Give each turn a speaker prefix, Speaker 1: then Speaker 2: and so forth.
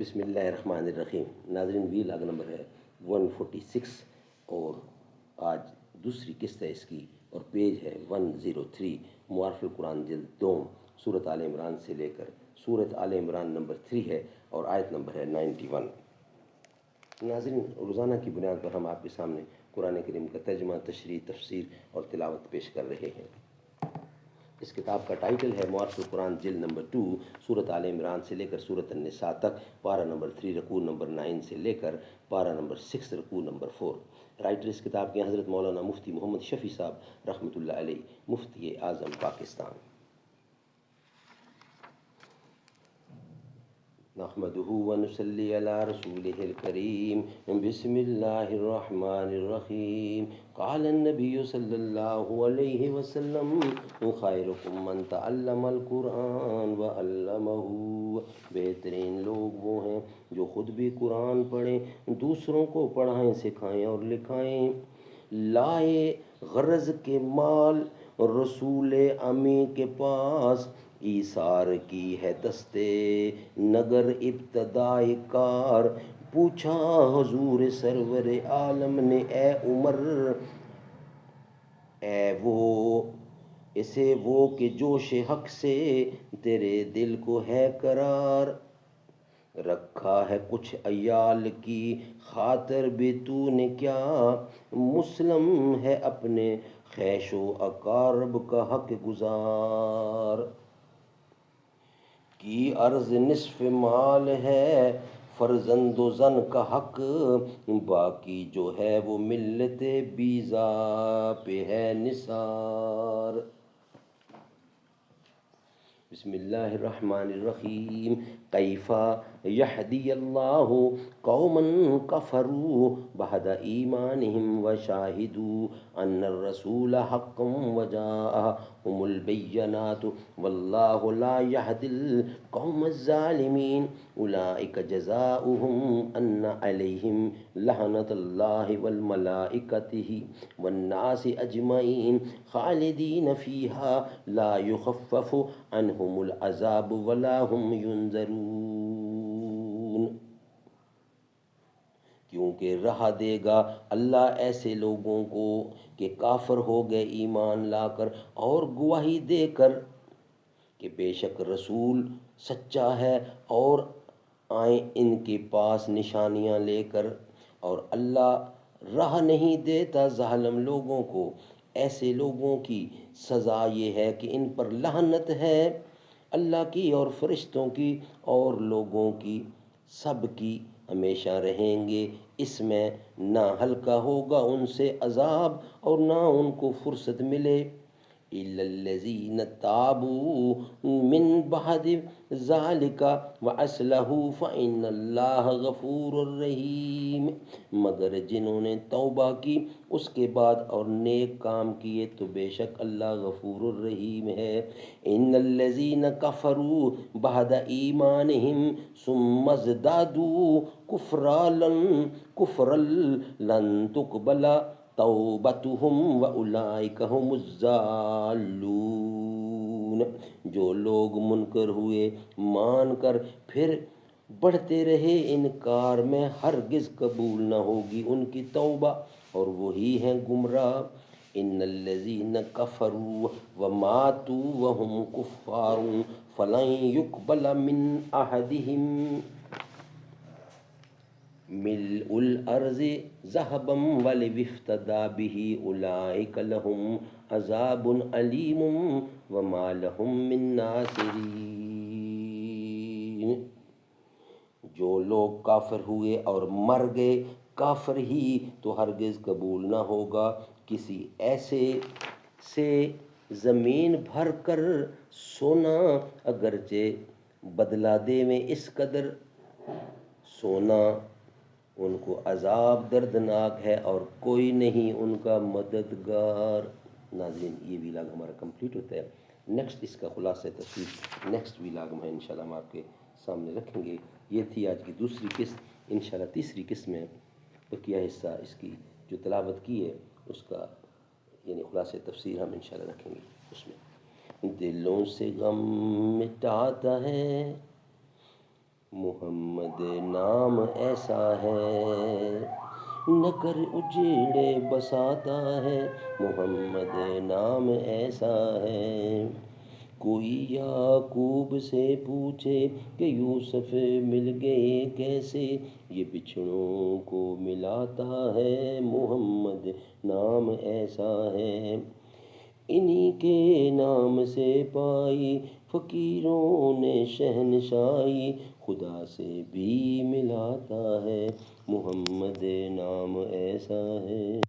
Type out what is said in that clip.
Speaker 1: بسم اللہ الرحمن الرحیم۔ ناظرین، وی لاگ نمبر ہے 146 اور آج دوسری قسط ہے اس کی، اور پیج ہے 103، معارف القرآن جلد 2، سورۃ آل عمران سے لے کر سورۃ آل عمران نمبر 3 ہے اور آیت نمبر ہے 91۔ ناظرین، روزانہ کی بنیاد پر ہم آپ کے سامنے قرآن کریم کا ترجمہ، تشریح، تفسیر اور تلاوت پیش کر رہے ہیں۔ اس کتاب کا ٹائٹل ہے معارف القرآن جلد نمبر 2، سورۃ آل عمران سے لے کر سورۃ النساء تک، پارہ نمبر 3 رکوع نمبر 9 سے لے کر پارہ نمبر 6 رکوع نمبر 4۔ رائٹر اس کتاب کے حضرت مولانا مفتی محمد شفیع صاحب رحمۃ اللہ علیہ، مفتی اعظم پاکستان۔ نحمده ونصلي على رسوله الكريم، بسم الله الرحمن الرحيم۔ قال النبي صلى الله عليه وسلم: خيركم من تعلم القرآن وعلمه۔ بہترین لوگ وہ ہیں جو خود بھی قرآن پڑھیں، دوسروں کو پڑھائیں، سکھائیں اور لکھائیں۔ لائے غرض کے مال رسول امی کے پاس، ایثار کی ہے دستے نگر ابتدائے کار۔ پوچھا حضور سرور عالم نے: اے عمر، اے اسے وہ کہ جوش حق سے تیرے دل کو ہے قرار، رکھا ہے کچھ عیال کی خاطر بھی تو نے کیا، مسلم ہے اپنے خیش و اقارب کا حق گزار، کی عرض نصف مال ہے فرزند و زن کا حق، باقی جو ہے وہ ملت بیزا پہ ہے نثار۔ بسم اللہ الرحمن الرحیم۔ کیف یہدی اللہ قوما کفروا بعد ایمانہم وشاہدوا ان الرسول حق وجاءہم البینات واللہ لا یہدی القوم الظالمین۔ اولئک جزاؤہم ان علیہم لعنۃ اللہ والملائکۃ والناس اجمعین خالدین فیہا لا یخفف عنہم العذاب ولا هم ينظرون۔ کیونکہ رہا دے گا اللہ ایسے لوگوں کو کہ کافر ہو گئے ایمان لا کر اور گواہی دے کر کہ بے شک رسول سچا ہے، اور آئیں ان کے پاس نشانیاں لے کر، اور اللہ راہ نہیں دیتا ظالم لوگوں کو۔ ایسے لوگوں کی سزا یہ ہے کہ ان پر لعنت ہے اللہ کی اور فرشتوں کی اور لوگوں کی، سب کی، ہمیشہ رہیں گے اس میں، نہ ہلکا ہوگا ان سے عذاب اور نہ ان کو فرصت ملے۔ إِلَّا الَّذِينَ تَابُوا مِن بَعْدِ ذَلِكَ وَأَصْلَحُوا فَإِنَّ اللَّهَ غَفُورٌ رَحِيمٌ۔ مگر جنہوں نے توبہ کی اس کے بعد اور نیک کام کیے تو بے شک اللہ غفور الرحیم ہے۔ إِنَّ الَّذِينَ كَفَرُوا بَعْدَ إِيمَانِهِمْ ثُمَّ ازْدَادُوا كُفْرًا لَن تُقْبَلَ توبتہم وَأُولئک ھم الضالون۔ جو لوگ منکر ہوئے مان کر پھر بڑھتے رہے انکار میں، ہرگز قبول نہ ہوگی ان کی توبہ اور وہی ہیں گمراہ۔ ان الذین کفروا وماتوا وهم کفار فلن يقبل من احدهم ملء الارض ذهبا ولو افتدى به اولئک لهم عذاب علیم وما لهم من ناصرین۔ جو لوگ کافر ہوئے اور مر گئے کافر ہی تو ہرگز قبول نہ ہوگا کسی ایسے سے زمین بھر کر سونا، اگرچہ بدلہ دے میں اس قدر سونا، ان کو عذاب دردناک ہے اور کوئی نہیں ان کا مددگار۔ ناظرین، یہ ویلاگ ہمارا کمپلیٹ ہوتا ہے۔ نیکسٹ اس کا خلاصہ تفصیل نیکسٹ ویلاگ میں انشاءاللہ ہم آپ کے سامنے رکھیں گے۔ یہ تھی آج کی دوسری قسط۔ انشاءاللہ تیسری قسط میں بقیہ حصہ اس کی جو تلاوت کی ہے اس کا یعنی خلاصہ تفسیر ہم انشاءاللہ رکھیں گے۔ اس میں دلوں سے غم مٹاتا ہے محمد نام ایسا ہے نہ کر اجیڑے بساتا ہے، محمد نام ایسا ہے۔ کوئی یعقوب سے پوچھے کہ یوسف مل گئے کیسے، یہ بچھڑوں کو ملاتا ہے، محمد نام ایسا ہے۔ انہی کے نام سے پائی فقیروں نے شہنشاہی، خدا سے بھی ملاتا ہے، محمد نام ایسا ہے۔